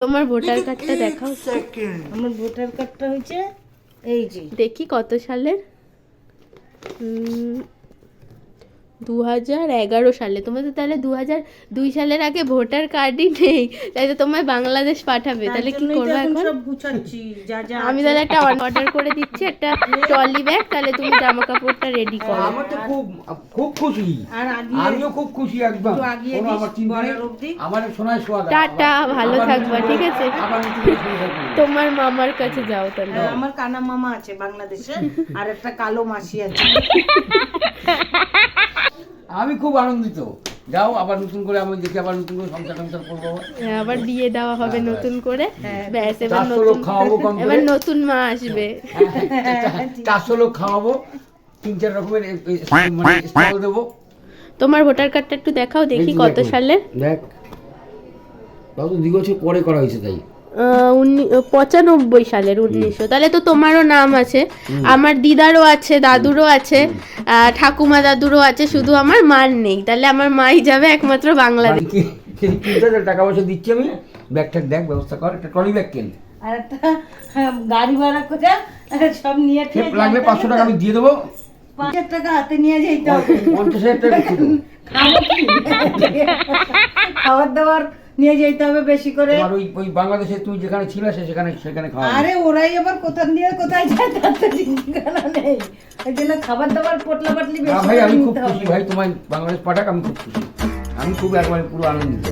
তোমার ভোটার কার্ডটা দেখাও। আমার ভোটার কার্ডটা হচ্ছে এই যে, দেখি কত সালের। 2011 সালে। তোমার তো তাহলে 2002 সালের আগে ভোটার কার্ডই নেই, তাই তো তোমায় বাংলাদেশ পাঠাবে। তাহলে কি করবো এখন? সব গুছাচ্ছি যা যা আমি তাহলে একটা অর্ডার করে দিচ্ছি, একটা ট্রলি ব্যাগ। তাহলে তুমি জামা কাপড়টা রেডি করো। আমার তো খুব খুব খুশি, আর আমিও খুব খুশি একদম। একটু আগিয়ে কোনো আমার চিন্তা নেই, আমার সোনায় সোহাগা। টাটা, ভালো থাকবা, ঠিক আছে? তোমার মামার কাছে যাও তাহলে। আমার কানা মামা আছে বাংলাদেশে, আর একটা কালো মাসি আছে। আমি খুব আনন্দিত। যাও আবার নতুন করে আমি দেখি, আবার নতুন করে সংসার করবো। আবার বিয়ে দেওয়া হবে নতুন করে। ব্যাস, এবার 400 নতুন, লোক খাওয়াবো কম করে। এবার নতুন মা আসবে। 400 লোক খাওয়াবো, 3-4 রকমের মানে স্টল দেবো। তোমার ভোটার কার্ডটা একটু দেখাও দেখি কত সালের। দেখ, তাও তো 2 বছর পরে করা হয়েছে তাই। 95 সালের, 1900। তাহলে তো তোমারও নাম আছে, আমার দিদারও আছে, দাদুরও আছে, ঠাকুমা দাদুরও আছে, শুধু আমার মার নেই। তাহলে আমার মাই যাবে একমাত্র বাংলাদেশ। 30,000 টাকা পয়সা দিচ্ছি আমি। ব্যাগ ট্যাগ দেখ, ব্যবস্থা কর, একটা ট্রলি ব্যাগ কেন। আর একটা গাড়ি ভাড়া করে সব নিয়ে লাগলে 500 টাকা আমি দিয়ে দেবো। 5,000 টাকা হাতে নিয়ে যেতে হবে। 50,000 টাকা দিয়ে দেবো। খাবো কি? খাবার দাবার নিয়ে যেতে হবে বেশি করে। আর ওই বাংলাদেশে তুই যেখানে ছিলিস সেখানে খাওয়া। আরে ওরাই আবার কোথা দিয়ে কোথায় যায় তার তো ঠিকানা নেই। ওই জন্য খাবার দাবার পোটলা পাটলি বেশি ভাই করে আমি খুব নিতে খুশি হবে। ভাই, তোমায় বাংলাদেশ পাঠাক, আমি খুব খুশি। আমি খুব একবারে পুরো আনন্দিত।